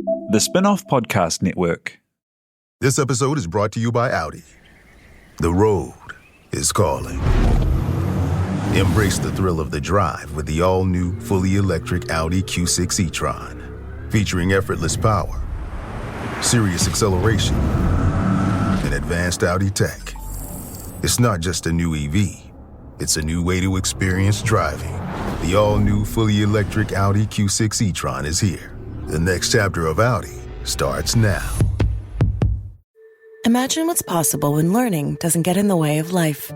The Spin-off Podcast Network. This episode is brought to you by Audi. The road is calling. Embrace the thrill of the drive with the all-new, fully electric Audi Q6 e-tron. Featuring effortless power, serious acceleration, and advanced Audi tech. It's not just a new EV. It's a new way to experience driving. The all-new, fully electric Audi Q6 e-tron is here. The next chapter of Audi starts now. Imagine what's possible when learning doesn't get in the way of life.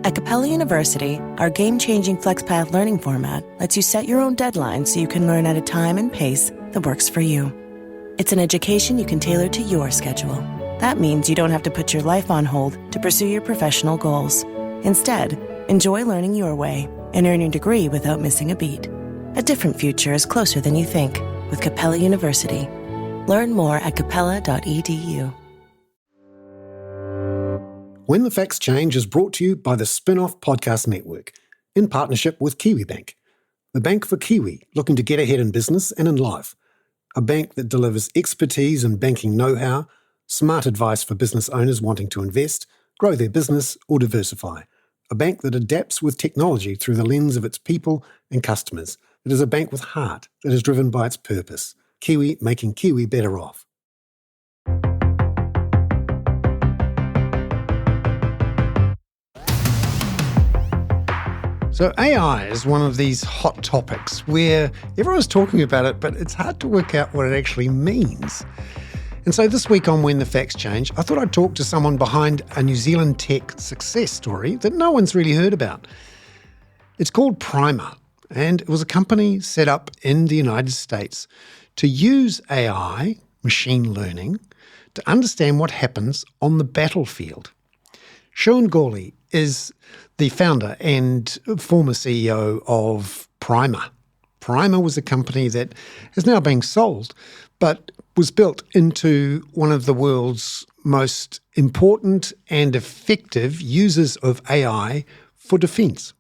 At Capella University, our game-changing FlexPath learning format lets you set your own deadlines so you can learn at a time and pace that works for you. It's an education you can tailor to your schedule. That means you don't have to put your life on hold to pursue your professional goals. Instead, enjoy learning your way and earn your degree without missing a beat. A different future is closer than you think with Capella University. Learn more at capella.edu. When the Facts Change is brought to you by the Spin-off Podcast Network in partnership with KiwiBank, the bank for Kiwi looking to get ahead in business and in life. A bank that delivers expertise in banking know-how, smart advice for business owners wanting to invest, grow their business or diversify. A bank that adapts with technology through the lens of its people and customers. It is a bank with heart that is driven by its purpose. Kiwi, making Kiwi better off. So AI is one of these hot topics where everyone's talking about it, but it's hard to work out what it actually means. And so this week on When the Facts Change, I thought I'd talk to someone behind a New Zealand tech success story that no one's really heard about. It's called Primer, and it was a company set up in the United States to use AI, machine learning, to understand what happens on the battlefield. Sean Gourley is the founder and former CEO of Primer. Primer was a company that is now being sold, but was built into one of the world's most important and effective users of AI for defence.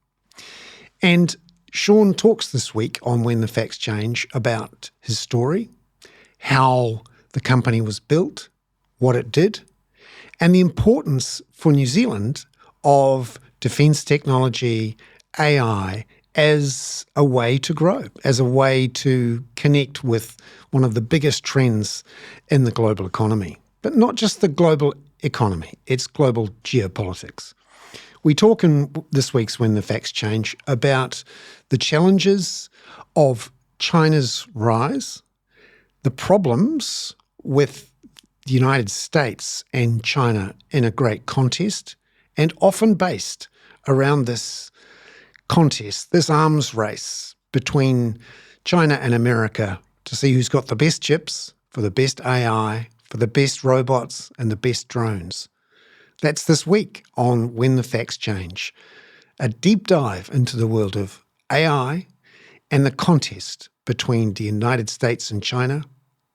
And Sean talks this week on When the Facts Change about his story, how the company was built, what it did, and the importance for New Zealand of defence technology, AI, as a way to grow, as a way to connect with one of the biggest trends in the global economy. But not just the global economy, it's global geopolitics. We talk in this week's When the Facts Change about the challenges of China's rise, the problems with the United States and China in a great contest, and often based around this contest, this arms race between China and America to see who's got the best chips for the best AI, for the best robots and the best drones. That's this week on When the Facts Change, a deep dive into the world of AI and the contest between the United States and China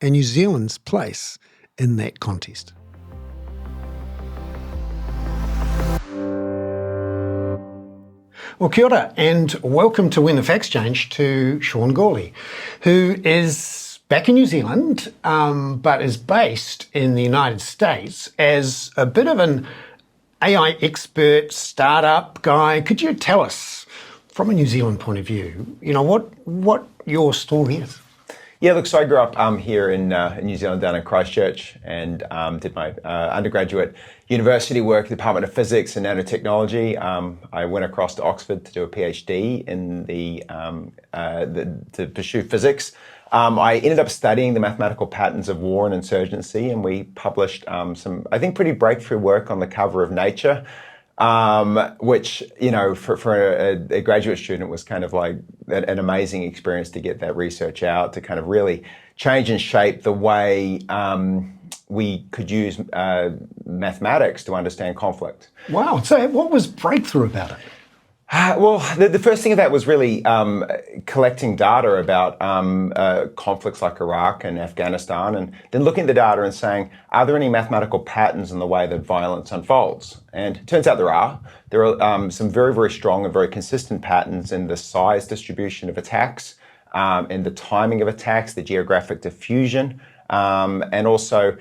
and New Zealand's place in that contest. Well, kia ora, and welcome to When the Facts Change to Sean Gourley, who is back in New Zealand, but is based in the United States as a bit of an AI expert, startup guy. Could you tell us, from a New Zealand point of view, what your story is? Yeah, look, so I grew up here in New Zealand, down in Christchurch, and did my undergraduate university work at the Department of Physics and Nanotechnology. I went across to Oxford to do a PhD in to pursue physics. I ended up studying the mathematical patterns of war and insurgency, and we published some, I think, pretty breakthrough work on the cover of Nature. Which, for a graduate student was kind of like an amazing experience to get that research out, to kind of really change and shape the way we could use mathematics to understand conflict. Wow. So what was breakthrough about it? Well, the first thing of that was really collecting data about conflicts like Iraq and Afghanistan, and then looking at the data and saying, are there any mathematical patterns in the way that violence unfolds? And it turns out there are. There are some very, very strong and very consistent patterns in the size distribution of attacks, in the timing of attacks, the geographic diffusion, and also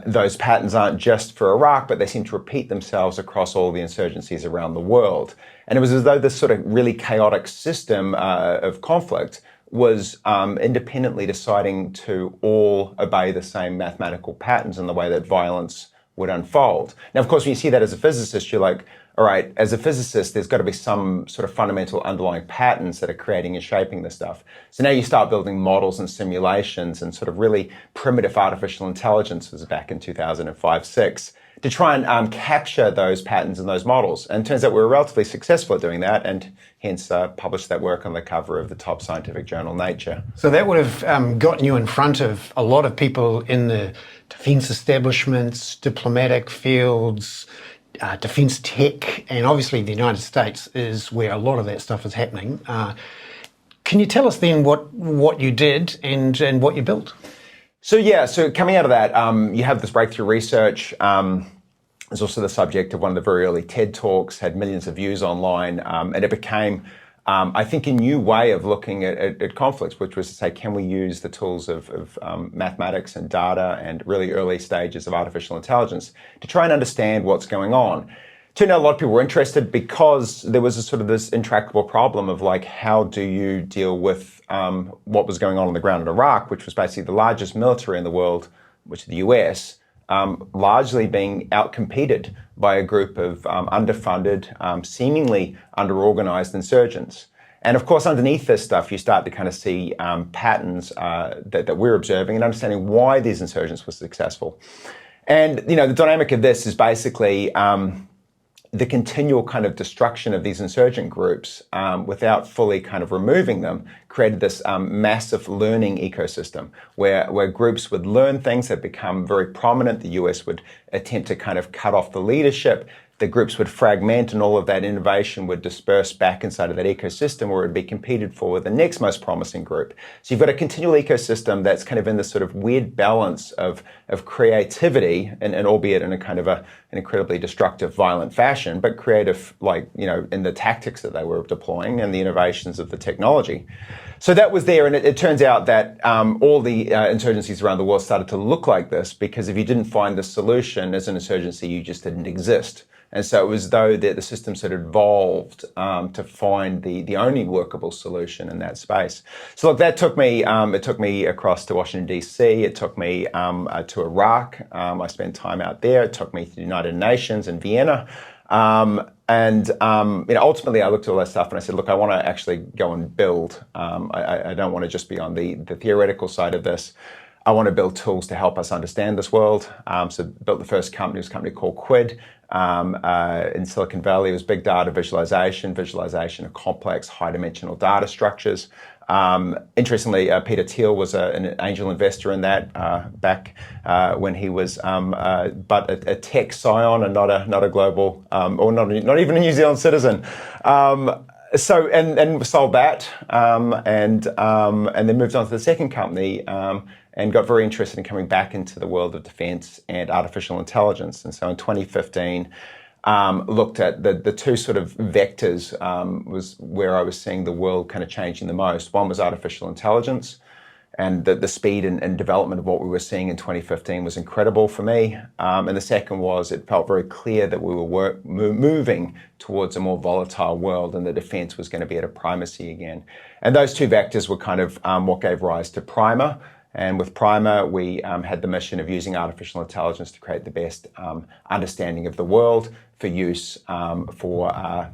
those patterns aren't just for Iraq, but they seem to repeat themselves across all the insurgencies around the world. And it was as though this sort of really chaotic system of conflict was independently deciding to all obey the same mathematical patterns in the way that violence would unfold. Now, of course, when you see that as a physicist, you're like, all right, as a physicist, there's got to be some sort of fundamental underlying patterns that are creating and shaping this stuff. So now you start building models and simulations and sort of really primitive artificial intelligence was back in 2005-06 to try and capture those patterns in those models. And it turns out we were relatively successful at doing that, and hence published that work on the cover of the top scientific journal, Nature. So that would have gotten you in front of a lot of people in the defence establishments, diplomatic fields, defence tech, and obviously the United States is where a lot of that stuff is happening. Can you tell us then what you did and what you built? So coming out of that, you have this breakthrough research. It's also the subject of one of the very early TED Talks, had millions of views online, and it became, I think, a new way of looking at conflicts, which was to say, can we use the tools of mathematics and data and really early stages of artificial intelligence to try and understand what's going on? Turned out a lot of people were interested because there was a sort of this intractable problem of like, how do you deal with what was going on the ground in Iraq, which was basically the largest military in the world, which is the US, largely being outcompeted by a group of underfunded, seemingly under-organized insurgents. And of course, underneath this stuff, you start to kind of see patterns that we're observing and understanding why these insurgents were successful. And, you know, the dynamic of this is basically the continual kind of destruction of these insurgent groups without fully kind of removing them created this massive learning ecosystem where groups would learn things that become very prominent. The US would attempt to kind of cut off the leadership. The groups would fragment and all of that innovation would disperse back inside of that ecosystem where it would be competed for with the next most promising group. So you've got a continual ecosystem that's kind of in this sort of weird balance of creativity and albeit in a kind of an incredibly destructive, violent fashion, but creative, like, you know, in the tactics that they were deploying and the innovations of the technology. So that was there, and it turns out that all the insurgencies around the world started to look like this because if you didn't find the solution as an insurgency, you just didn't exist. And so it was as though the systems had evolved to find the only workable solution in that space. So look, that took me, it took me across to Washington, D.C. It took me to Iraq. I spent time out there. It took me to the United Nations in Vienna. And you know, ultimately, I looked at all that stuff and I said, look, I want to actually go and build. I don't want to just be on the theoretical side of this. I want to build tools to help us understand this world. So built the first company, it was a company called Quid in Silicon Valley. It was big data visualization of complex high-dimensional data structures. Interestingly, Peter Thiel was an angel investor in that back when he was but a tech scion and not a global or not even a New Zealand citizen. So and sold that and then moved on to the second company and got very interested in coming back into the world of defense and artificial intelligence. And so in 2015, looked at the two sort of vectors was where I was seeing the world kind of changing the most. One was artificial intelligence, and the speed and development of what we were seeing in 2015 was incredible for me. And the second was it felt very clear that we were moving towards a more volatile world and the defense was going to be at a primacy again. And those two vectors were kind of what gave rise to Primer. And with Primer, we had the mission of using artificial intelligence to create the best understanding of the world for use for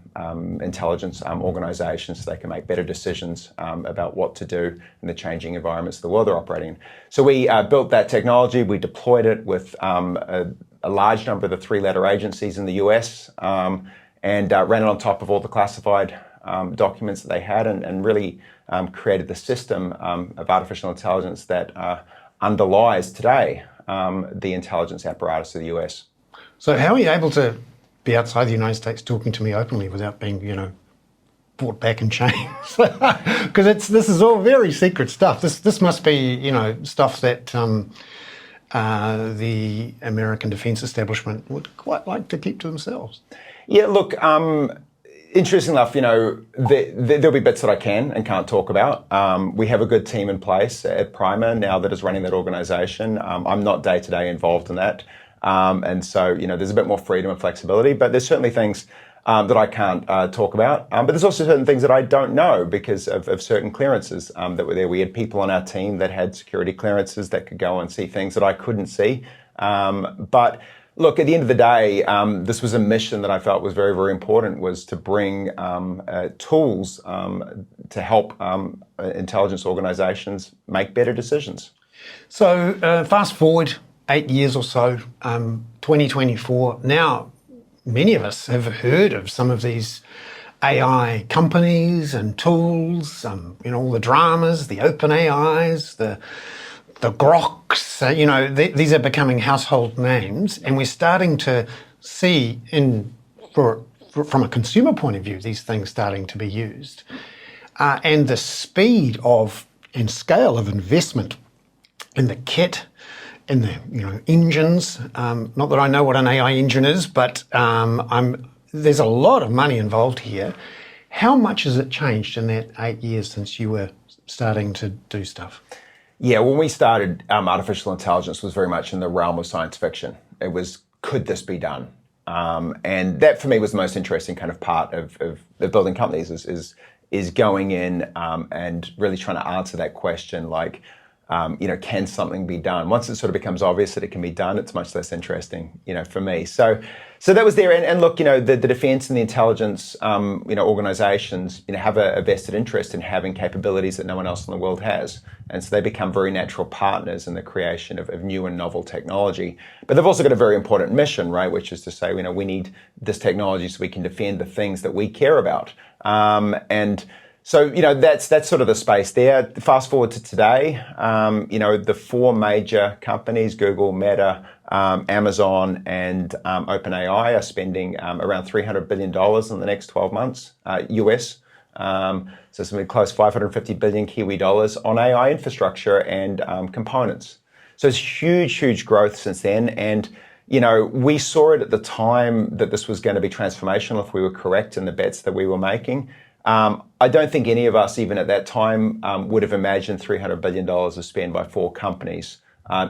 intelligence organizations so they can make better decisions about what to do in the changing environments of the world they're operating in. So we built that technology, we deployed it with a large number of the three-letter agencies in the US and ran it on top of all the classified documents that they had and really created the system of artificial intelligence that underlies today the intelligence apparatus of the US. So how are you able to be outside the United States talking to me openly without being, you know, brought back in chains? Because this is all very secret stuff. This must be, you know, stuff that the American defense establishment would quite like to keep to themselves. Yeah, look, interesting enough, there'll be bits that I can and can't talk about. We have a good team in place at Primer now that is running that organization. I'm not day-to-day involved in that. And so, there's a bit more freedom and flexibility, but there's certainly things that I can't talk about. But there's also certain things that I don't know because of certain clearances that were there. We had people on our team that had security clearances that could go and see things that I couldn't see. But look, at the end of the day, this was a mission that I felt was very, very important, was to bring tools to help intelligence organizations make better decisions. So fast forward 8 years or so, 2024. Now, many of us have heard of some of these AI companies and tools, all the dramas, the open AIs, the Groks, these are becoming household names, and we're starting to see, from a consumer point of view, these things starting to be used. And the speed and scale of investment in the kit, in the engines. Not that I know what an AI engine is, but there's a lot of money involved here. How much has it changed in that 8 years since you were starting to do stuff? Yeah, when we started, artificial intelligence was very much in the realm of science fiction. It was, could this be done? And that for me was the most interesting kind of part of building companies is going in and really trying to answer that question, like, can something be done? Once it sort of becomes obvious that it can be done, it's much less interesting, for me. So that was there. And look, the defense and the intelligence, organizations, have a vested interest in having capabilities that no one else in the world has. And so they become very natural partners in the creation of new and novel technology. But they've also got a very important mission, right? Which is to say, we need this technology so we can defend the things that we care about. So, that's sort of the space there. Fast forward to today, the four major companies, Google, Meta, Amazon, and OpenAI are spending around $300 billion in the next 12 months, US. So something close to 550 billion Kiwi dollars on AI infrastructure and components. So it's huge, huge growth since then. And, we saw it at the time that this was going to be transformational if we were correct in the bets that we were making. I don't think any of us, even at that time, would have imagined $300 billion of spend by four companies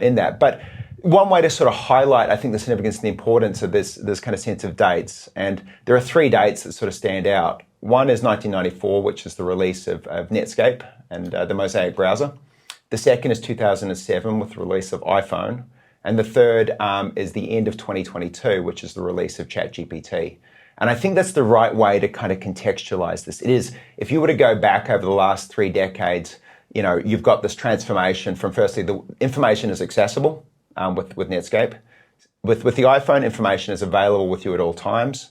in that. But one way to sort of highlight, I think, the significance and the importance of this kind of sense of dates, and there are three dates that sort of stand out. One is 1994, which is the release of Netscape and the Mosaic browser. The second is 2007 with the release of iPhone. And the third is the end of 2022, which is the release of ChatGPT. And I think that's the right way to kind of contextualize this. It is, if you were to go back over the last 3 decades, you've got this transformation from, firstly, the information is accessible with Netscape. With the iPhone, information is available with you at all times.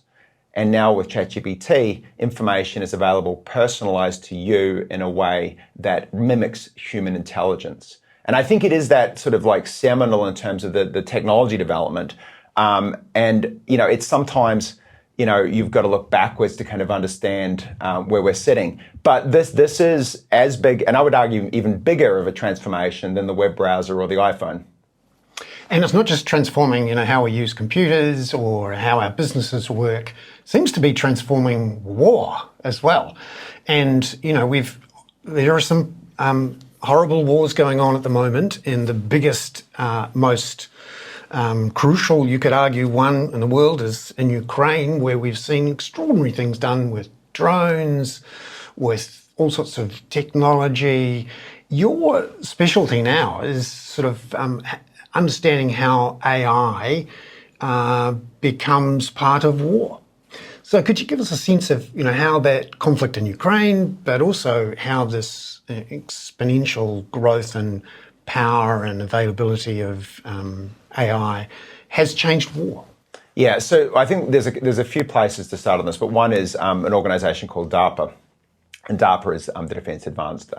And now with ChatGPT, information is available personalized to you in a way that mimics human intelligence. And I think it is that sort of like seminal in terms of the technology development. It's sometimes, you've got to look backwards to kind of understand where we're sitting. But this is as big, and I would argue even bigger of a transformation than the web browser or the iPhone. And it's not just transforming, how we use computers or how our businesses work. It seems to be transforming war as well. And, there are some horrible wars going on at the moment, and the biggest, most crucial, you could argue, one in the world is in Ukraine, where we've seen extraordinary things done with drones, with all sorts of technology. Your specialty now is sort of understanding how AI becomes part of war. So could you give us a sense of, how that conflict in Ukraine, but also how this exponential growth and power and availability of AI has changed war? Yeah, so I think there's a few places to start on this, but one is an organization called DARPA. And DARPA is the Defense Advanced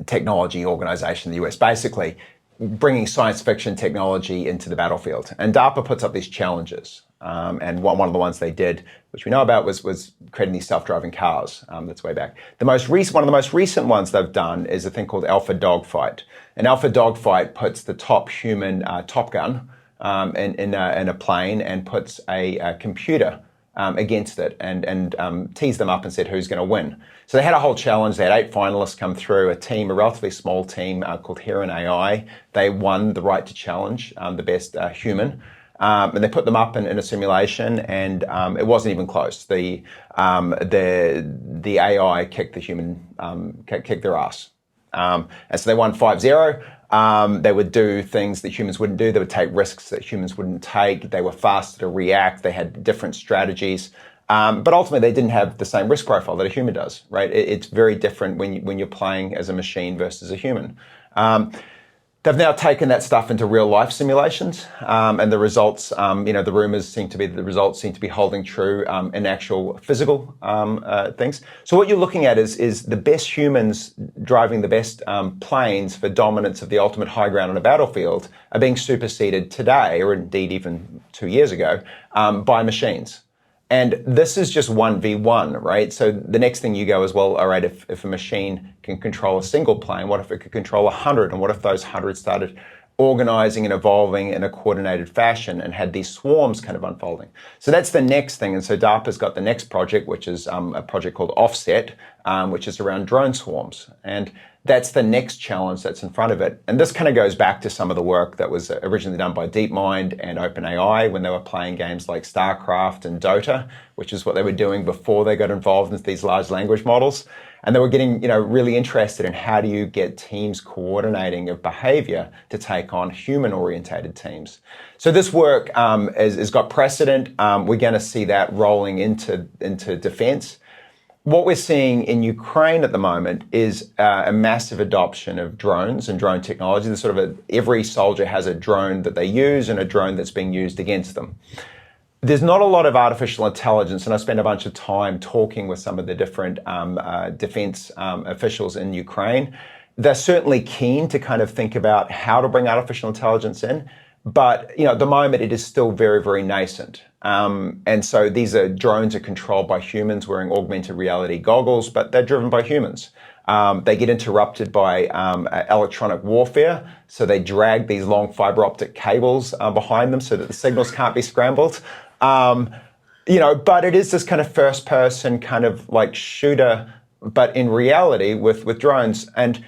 Technology Organization in the US, basically bringing science fiction technology into the battlefield. And DARPA puts up these challenges. And one of the ones they did, which we know about, was creating these self-driving cars. That's way back. One of the most recent ones they've done is a thing called Alpha Dogfight. An Alpha Dogfight puts the top human Top Gun in a plane and puts a computer against it and teased them up and said who's going to win. So they had a whole challenge. They had 8 finalists come through, a relatively small team called Heron AI. They won the right to challenge the best human. And they put them up in a simulation, and it wasn't even close. The AI kicked the human, kicked their ass. And so they won 5-0. They would do things that humans wouldn't do. They would take risks that humans wouldn't take. They were faster to react. They had different strategies. But ultimately, they didn't have the same risk profile that a human does, right? It's very different when you're playing as a machine versus a human. They've now taken that stuff into real life simulations, and the results, the rumors seem to be that the results seem to be holding true in actual physical things. So what you're looking at is the best humans driving the best planes for dominance of the ultimate high ground on a battlefield are being superseded today, or indeed even 2 years ago, by machines. And this is just 1v1, right? So the next thing you go is, well, all right, if a machine can control a single plane, what if it could control 100? And what if those 100 started organizing and evolving in a coordinated fashion and had these swarms kind of unfolding? So that's the next thing. And so DARPA's got the next project, which is a project called Offset, which is around drone swarms. And that's the next challenge that's in front of it. And this kind of goes back to some of the work that was originally done by DeepMind and OpenAI when they were playing games like StarCraft and Dota, which is what they were doing before they got involved in these large language models. And they were getting, really interested in how do you get teams coordinating of behavior to take on human-orientated teams. So this work has got precedent. We're going to see that rolling into defense. What we're seeing in Ukraine at the moment is a massive adoption of drones and drone technology. There's sort of every soldier has a drone that they use and a drone that's being used against them. There's not a lot of artificial intelligence, and I spent a bunch of time talking with some of the different defense officials in Ukraine. They're certainly keen to kind of think about how to bring artificial intelligence in, but at the moment it is still very, very nascent. And so these drones are controlled by humans wearing augmented reality goggles, but they're driven by humans. They get interrupted by electronic warfare, so they drag these long fiber optic cables behind them so that the signals can't be scrambled. But it is this kind of first person kind of like shooter, but in reality with drones. And,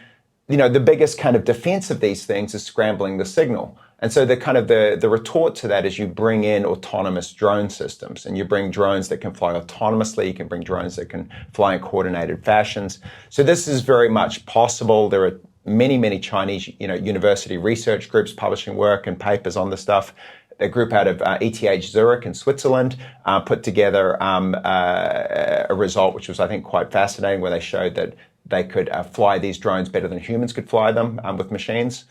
the biggest kind of defense of these things is scrambling the signal. And so the retort to that is you bring in autonomous drone systems, and you bring drones that can fly autonomously. You can bring drones that can fly in coordinated fashions. So this is very much possible. There are many, many Chinese, university research groups publishing work and papers on this stuff. A group out of ETH Zurich in Switzerland put together a result which was, I think, quite fascinating, where they showed that they could fly these drones better than humans could fly them with machines.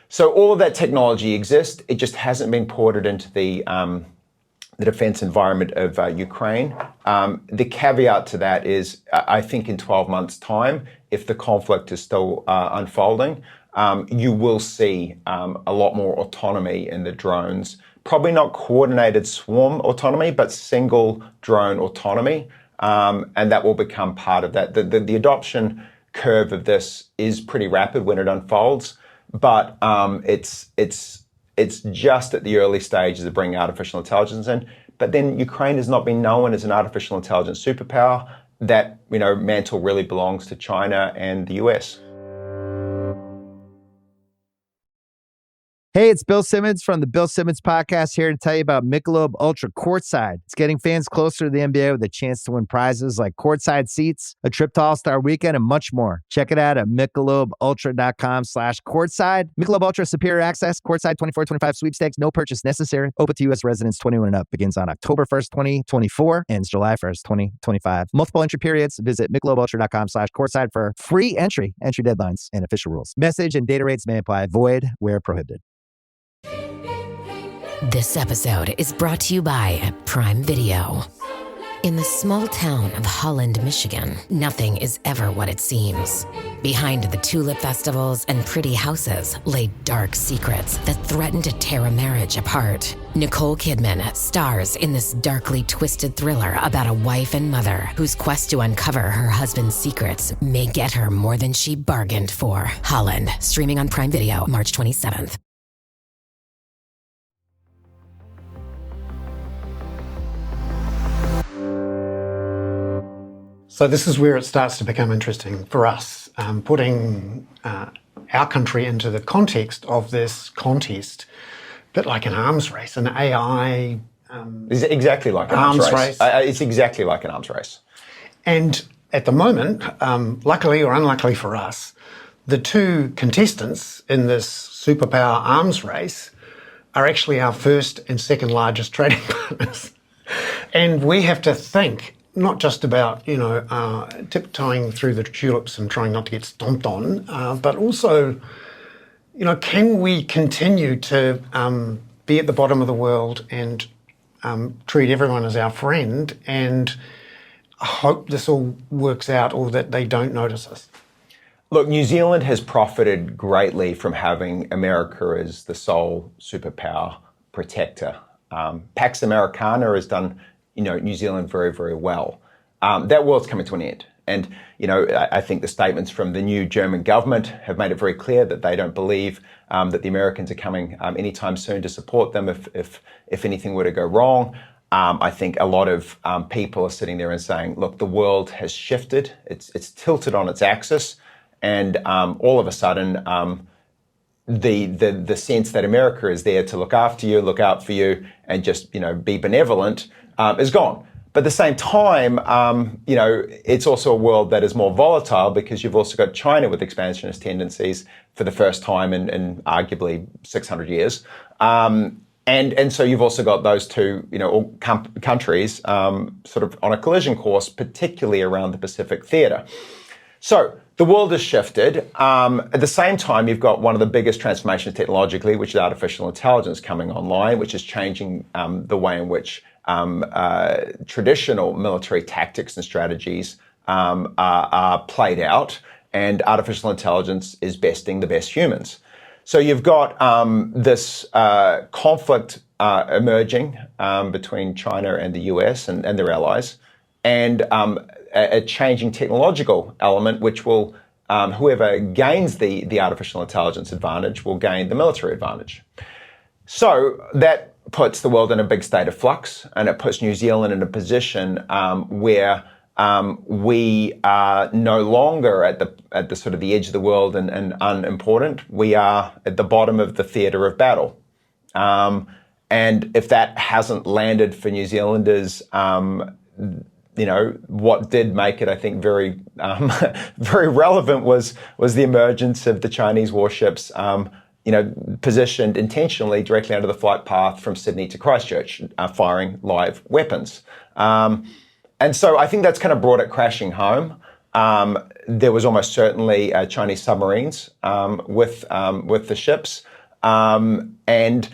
So all of that technology exists. It just hasn't been ported into the defense environment of Ukraine. The caveat to that is, I think in 12 months' time, if the conflict is still unfolding, you will see a lot more autonomy in the drones. Probably not coordinated swarm autonomy, but single drone autonomy. And that will become part of that. The adoption curve of this is pretty rapid when it unfolds. But it's just at the early stages of bringing artificial intelligence in. But then Ukraine has not been known as an artificial intelligence superpower. That mantle really belongs to China and the US. Hey, it's Bill Simmons from the Bill Simmons Podcast here to tell you about Michelob Ultra Courtside. It's getting fans closer to the NBA with a chance to win prizes like courtside seats, a trip to All-Star Weekend, and much more. Check it out at MichelobUltra.com/courtside. Michelob Ultra Superior Access, Courtside 24-25 sweepstakes, no purchase necessary. Open to U.S. residents 21 and up. Begins on October 1st, 2024, ends July 1st, 2025. Multiple entry periods. Visit MichelobUltra.com/courtside for free entry deadlines, and official rules. Message and data rates may apply. Void where prohibited. This episode is brought to you by Prime Video. In the small town of Holland, Michigan, nothing is ever what it seems. Behind the tulip festivals and pretty houses lay dark secrets that threaten to tear a marriage apart. Nicole Kidman stars in this darkly twisted thriller about a wife and mother whose quest to uncover her husband's secrets may get her more than she bargained for. Holland, streaming on Prime Video March 27th. So this is where it starts to become interesting for us, putting our country into the context of this contest, a bit like an arms race, an AI It's exactly like an arms race. It's exactly like an arms race. And at the moment, luckily or unluckily for us, the two contestants in this superpower arms race are actually our first and second largest trading partners. And we have to think not just about, tiptoeing through the tulips and trying not to get stomped on, but also, can we continue to be at the bottom of the world and treat everyone as our friend and hope this all works out or that they don't notice us? Look, New Zealand has profited greatly from having America as the sole superpower protector. Pax Americana has done, New Zealand very, very well. That world's coming to an end. And, I think the statements from the new German government have made it very clear that they don't believe that the Americans are coming anytime soon to support them if anything were to go wrong. I think a lot of people are sitting there and saying, look, the world has shifted. It's tilted on its axis. And all of a sudden, the sense that America is there to look after you, look out for you, and just be benevolent is gone. But at the same time, it's also a world that is more volatile because you've also got China with expansionist tendencies for the first time in arguably 600 years. And so you've also got those two, countries sort of on a collision course, particularly around the Pacific theater. So the world has shifted. At the same time, you've got one of the biggest transformations technologically, which is artificial intelligence coming online, which is changing the way in which traditional military tactics and strategies are played out. And artificial intelligence is besting the best humans. So you've got this conflict emerging between China and the US and their allies, and a changing technological element, which will, whoever gains the artificial intelligence advantage will gain the military advantage. So that puts the world in a big state of flux, and it puts New Zealand in a position where we are no longer at the sort of the edge of the world and unimportant. We are at the bottom of the theatre of battle. And if that hasn't landed for New Zealanders, what did make it, I think, very, very relevant was the emergence of the Chinese warships, positioned intentionally directly under the flight path from Sydney to Christchurch, firing live weapons. And so I think that's kind of brought it crashing home. There was almost certainly Chinese submarines with the ships, and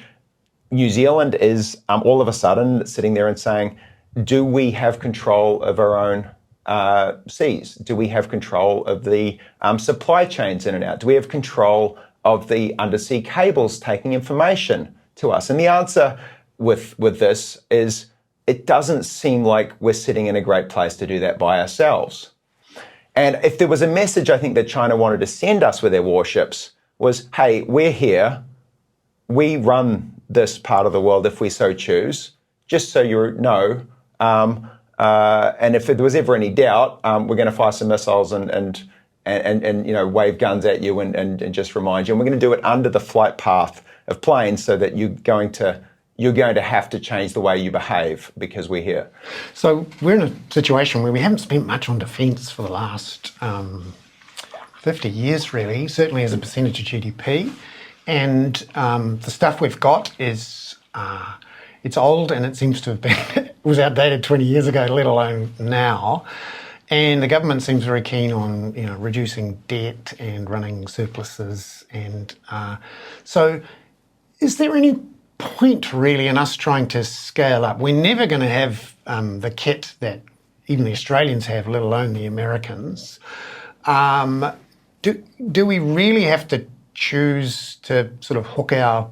New Zealand is all of a sudden sitting there and saying, do we have control of our own seas? Do we have control of the supply chains in and out? Do we have control of the undersea cables taking information to us? And the answer with this is it doesn't seem like we're sitting in a great place to do that by ourselves. And if there was a message I think that China wanted to send us with their warships was, hey, we're here. We run this part of the world if we so choose, just so you know. And if there was ever any doubt, we're going to fire some missiles and wave guns at you and just remind you. And we're going to do it under the flight path of planes so that you're going to have to change the way you behave because we're here. So we're in a situation where we haven't spent much on defence for the last 50 years, really, certainly as a percentage of GDP. And the stuff we've got is it's old and it seems to have been it was outdated 20 years ago, let alone now. And the government seems very keen on reducing debt and running surpluses. And so is there any point really in us trying to scale up? We're never going to have the kit that even the Australians have, let alone the Americans. Do we really have to choose to sort of hook our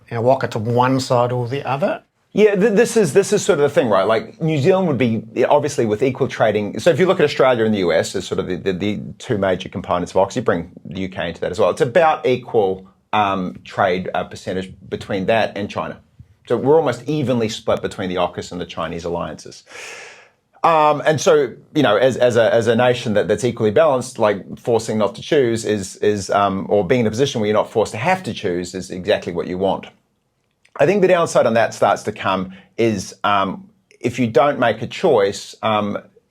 waka to one side or the other? Yeah, this is sort of the thing, right? Like New Zealand would be obviously with equal trading. So if you look at Australia and the US as sort of the two major components of AUKUS, you bring the UK into that as well. It's about equal trade percentage between that and China. So we're almost evenly split between the AUKUS and the Chinese alliances. And so, as a nation that's equally balanced, like forcing not to choose or being in a position where you're not forced to have to choose is exactly what you want. I think the downside on that starts to come is if you don't make a choice,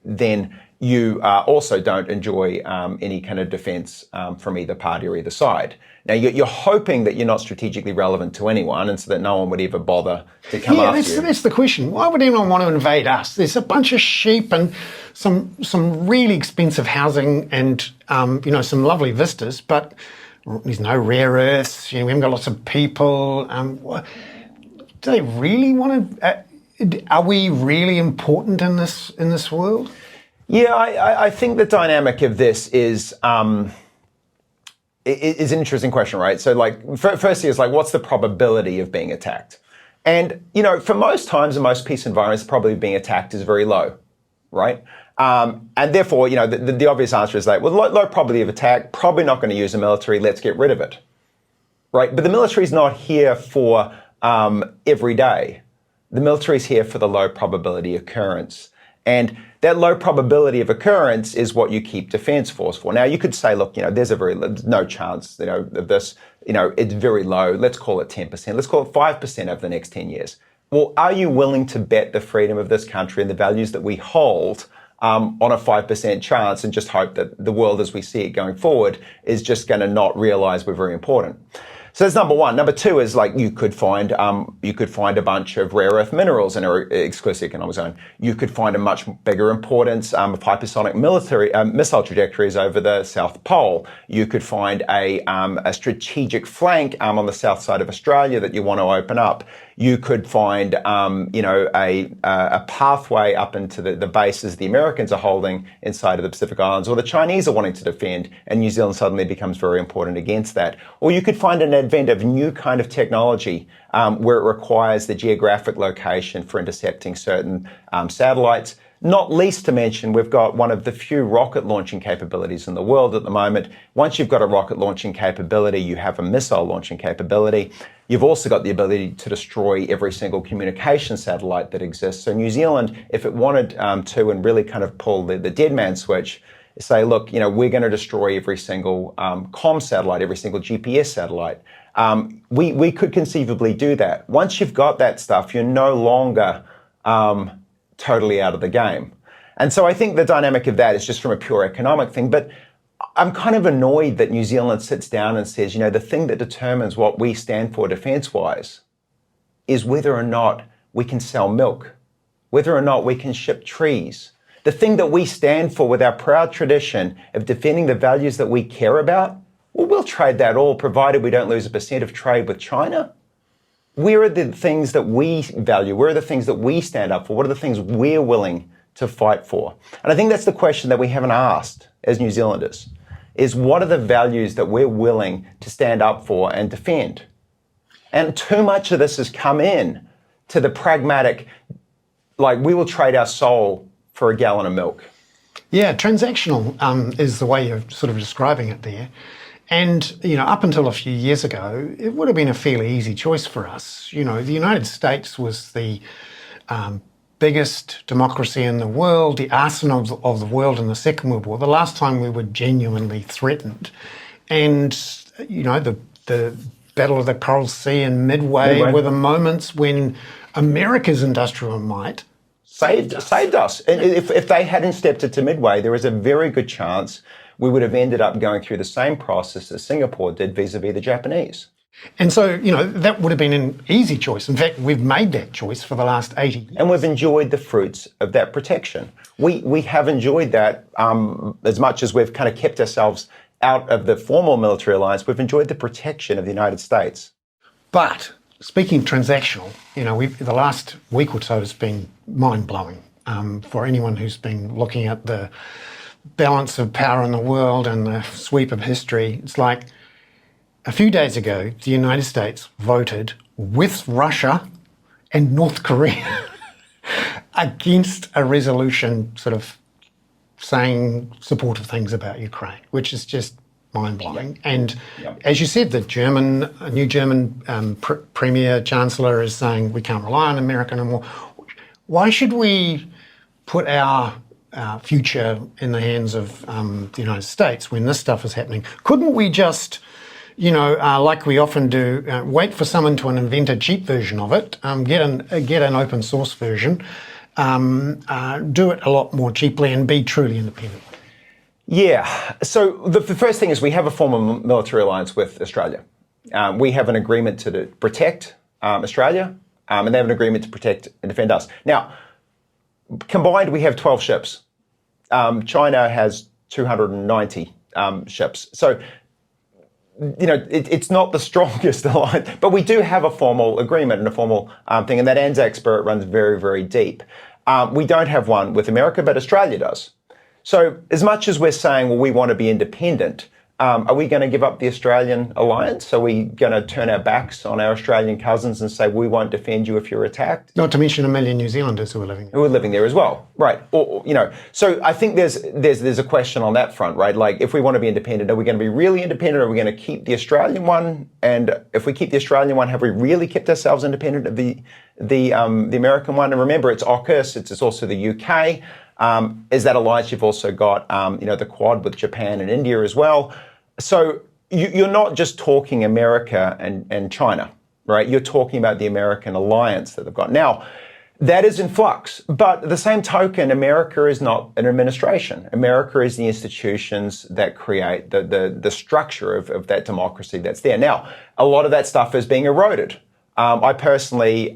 then you also don't enjoy any kind of defense from either party or either side. Now, you're hoping that you're not strategically relevant to anyone and so that no one would ever bother to come after you. That's the question. Why would anyone want to invade us? There's a bunch of sheep and some really expensive housing and, some lovely vistas, but there's no rare earths. We haven't got lots of people. Do they really want to... are we really important in this world? Yeah, I think the dynamic of this is an interesting question, right? So, firstly, it's what's the probability of being attacked? And, for most times in most peace environments, the probability of being attacked is very low, right? And therefore, the obvious answer is low probability of attack, probably not going to use the military, let's get rid of it, right? But the military is not here for every day. The military is here for the low probability occurrence. And that low probability of occurrence is what you keep Defence Force for. Now, you could say, look, there's no chance, of this, it's very low. Let's call it 10%. Let's call it 5% over the next 10 years. Well, are you willing to bet the freedom of this country and the values that we hold on a 5% chance and just hope that the world as we see it going forward is just going to not realize we're very important? So that's number one. Number two is you could find a bunch of rare earth minerals in our exclusive economic zone. You could find a much bigger importance of hypersonic military missile trajectories over the South Pole. You could find a strategic flank on the south side of Australia that you want to open up. You could find a pathway up into the bases the Americans are holding inside of the Pacific Islands, or the Chinese are wanting to defend, and New Zealand suddenly becomes very important against that. Or you could find an advent of new kind of technology where it requires the geographic location for intercepting certain satellites. Not least to mention, we've got one of the few rocket launching capabilities in the world at the moment. Once you've got a rocket launching capability, you have a missile launching capability. You've also got the ability to destroy every single communication satellite that exists. So New Zealand, if it wanted to and really kind of pull the dead man switch, say, look, we're going to destroy every single comm satellite, every single GPS satellite. We could conceivably do that. Once you've got that stuff, you're no longer totally out of the game. And so I think the dynamic of that is just from a pure economic thing. But I'm kind of annoyed that New Zealand sits down and says, the thing that determines what we stand for defense-wise is whether or not we can sell milk, whether or not we can ship trees. The thing that we stand for with our proud tradition of defending the values that we care about, well, we'll trade that all, provided we don't lose 1% of trade with China. Where are the things that we value? Where are the things that we stand up for? What are the things we're willing to fight for? And I think that's the question that we haven't asked as New Zealanders, is what are the values that we're willing to stand up for and defend? And too much of this has come in to the pragmatic, we will trade our soul for a gallon of milk. Yeah, transactional is the way you're sort of describing it there. And, up until a few years ago, it would have been a fairly easy choice for us. The United States was the biggest democracy in the world, the arsenal of the world in the Second World War, the last time we were genuinely threatened. And, the Battle of the Coral Sea and Midway were the moments when America's industrial might saved us. And if they hadn't stepped into Midway, there is a very good chance we would have ended up going through the same process that Singapore did vis-a-vis the Japanese. And so, that would have been an easy choice. In fact, we've made that choice for the last 80 years. And we've enjoyed the fruits of that protection. We have enjoyed that as much as we've kind of kept ourselves out of the formal military alliance. We've enjoyed the protection of the United States. But speaking transactional, the last week or so has been mind-blowing for anyone who's been looking at the balance of power in the world and the sweep of history. It's like a few days ago, the United States voted with Russia and North Korea against a resolution sort of saying supportive things about Ukraine, which is just mind-blowing. And as you said, the new German Premier Chancellor is saying we can't rely on America anymore. Why should we put our future in the hands of the United States when this stuff is happening, couldn't we just, like we often do, wait for someone to invent a cheap version of it, get an open source version, do it a lot more cheaply and be truly independent? Yeah. So the first thing is we have a formal military alliance with Australia. We have an agreement to protect Australia, and they have an agreement to protect and defend us. Now, combined, we have 12 ships. China has 290 ships. So, it's not the strongest alliance, but we do have a formal agreement and a formal thing, and that Anzac spirit runs very, very deep. We don't have one with America, but Australia does. So as much as we're saying, well, we want to be independent, are we going to give up the Australian alliance? Are we going to turn our backs on our Australian cousins and say, we won't defend you if you're attacked? Not to mention 1 million New Zealanders who are living there. Who are living there as well, right? So I think there's a question on that front, right? Like, if we want to be independent, are we going to be really independent? Or are we going to keep the Australian one? And if we keep the Australian one, have we really kept ourselves independent of the American one? And remember, it's AUKUS, it's also the UK. Is that alliance? You've also got, the Quad with Japan and India as well. So you're not just talking America and China, right? You're talking about the American alliance that they've got. Now, that is in flux. But at the same token, America is not an administration. America is the institutions that create the structure of that democracy that's there. Now, a lot of that stuff is being eroded. I personally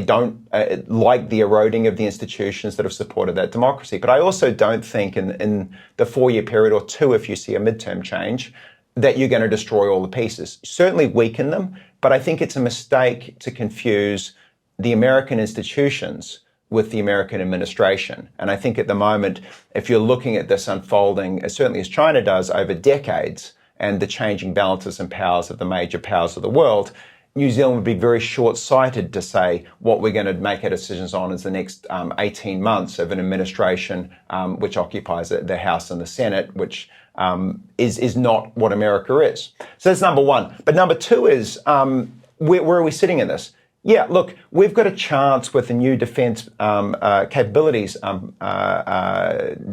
don't like the eroding of the institutions that have supported that democracy. But I also don't think in the 4-year period or 2, if you see a midterm change, that you're going to destroy all the pieces. Certainly weaken them, but I think it's a mistake to confuse the American institutions with the American administration. And I think at the moment, if you're looking at this unfolding, as certainly as China does over decades, and the changing balances and powers of the major powers of the world, New Zealand would be very short-sighted to say what we're going to make our decisions on is the next 18 months of an administration which occupies the House and the Senate, which is not what America is. So that's number one. But number two is, where are we sitting in this? Yeah, look, we've got a chance with the new defence capabilities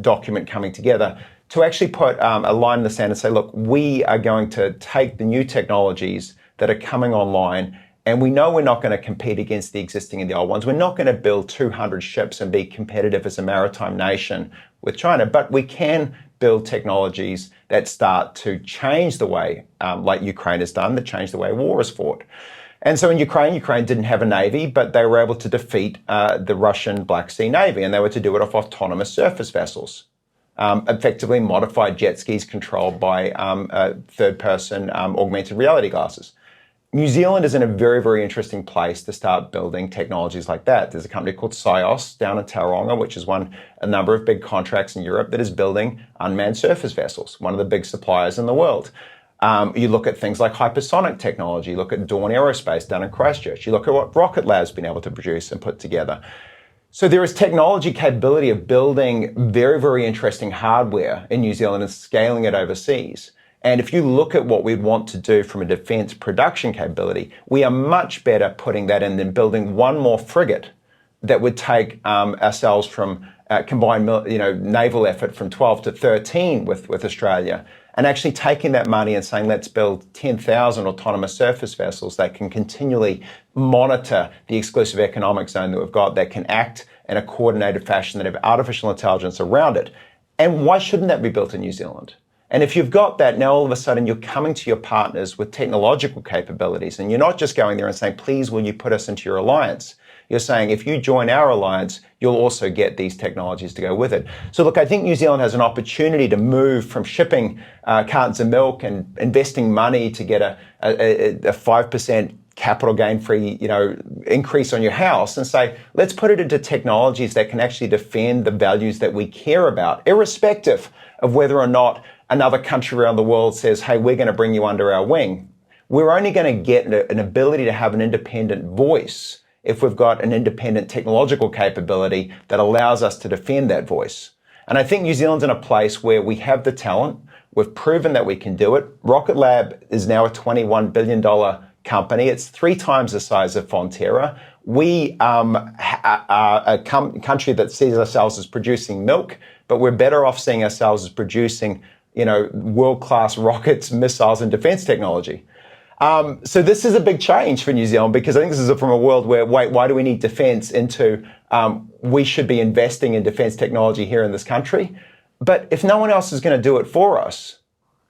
document coming together to actually put a line in the sand and say, look, we are going to take the new technologies that are coming online, and we know we're not going to compete against the existing and the old ones. We're not going to build 200 ships and be competitive as a maritime nation with China, but we can build technologies that start to change the way, like Ukraine has done, that change the way war is fought. And so in Ukraine didn't have a navy, but they were able to defeat the Russian Black Sea Navy, and they were to do it off autonomous surface vessels. Effectively modified jet skis controlled by third-person augmented reality glasses. New Zealand is in a very, very interesting place to start building technologies like that. There's a company called Scios down in Tauranga, which has won a number of big contracts in Europe that is building unmanned surface vessels, one of the big suppliers in the world. You look at things like hypersonic technology, you look at Dawn Aerospace down in Christchurch, you look at what Rocketlab's been able to produce and put together. So there is technology capability of building very, very interesting hardware in New Zealand and scaling it overseas. And if you look at what we'd want to do from a defence production capability, we are much better putting that in than building one more frigate that would take ourselves from combined naval effort from 12 to 13 with Australia, and actually taking that money and saying, let's build 10,000 autonomous surface vessels that can continually monitor the exclusive economic zone that we've got, that can act in a coordinated fashion, that have artificial intelligence around it. And why shouldn't that be built in New Zealand? And if you've got that, now all of a sudden you're coming to your partners with technological capabilities, and you're not just going there and saying, please, will you put us into your alliance? You're saying, if you join our alliance, you'll also get these technologies to go with it. So look, I think New Zealand has an opportunity to move from shipping cartons of milk and investing money to get a 5% capital gain-free, increase on your house, and say, let's put it into technologies that can actually defend the values that we care about, irrespective of whether or not another country around the world says, hey, we're going to bring you under our wing. We're only going to get an ability to have an independent voice if we've got an independent technological capability that allows us to defend that voice. And I think New Zealand's in a place where we have the talent. We've proven that we can do it. Rocketlab is now a $21 billion company. It's 3 times the size of Fonterra. We are a country that sees ourselves as producing milk, but we're better off seeing ourselves as producing, world-class rockets, missiles, and defense technology. So this is a big change for New Zealand, because I think this is from a world where, why do we need defense, into we should be investing in defense technology here in this country. But if no one else is going to do it for us,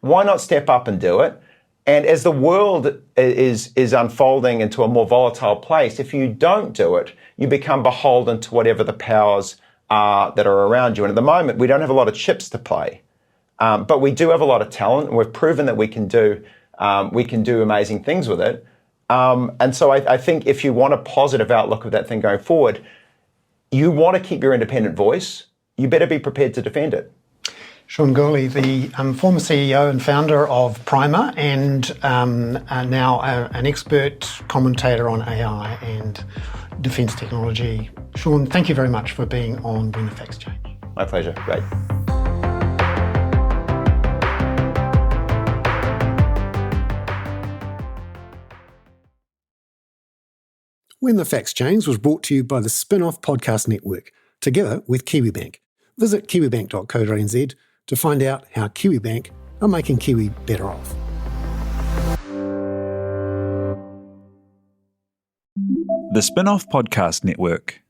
why not step up and do it? And as the world is unfolding into a more volatile place, if you don't do it, you become beholden to whatever the powers are that are around you. And at the moment, we don't have a lot of chips to play, but we do have a lot of talent, and we've proven that we can do amazing things with it. And so I think if you want a positive outlook of that thing going forward, you want to keep your independent voice, you better be prepared to defend it. Sean Gourley, the former CEO and founder of Primer, and now an expert commentator on AI and defence technology. Sean, thank you very much for being on When the Facts Change. My pleasure. Great. When the Facts Change was brought to you by the Spin-Off Podcast Network, together with KiwiBank. Visit kiwibank.co.nz to find out how KiwiBank are making Kiwi better off. The Spin-Off Podcast Network.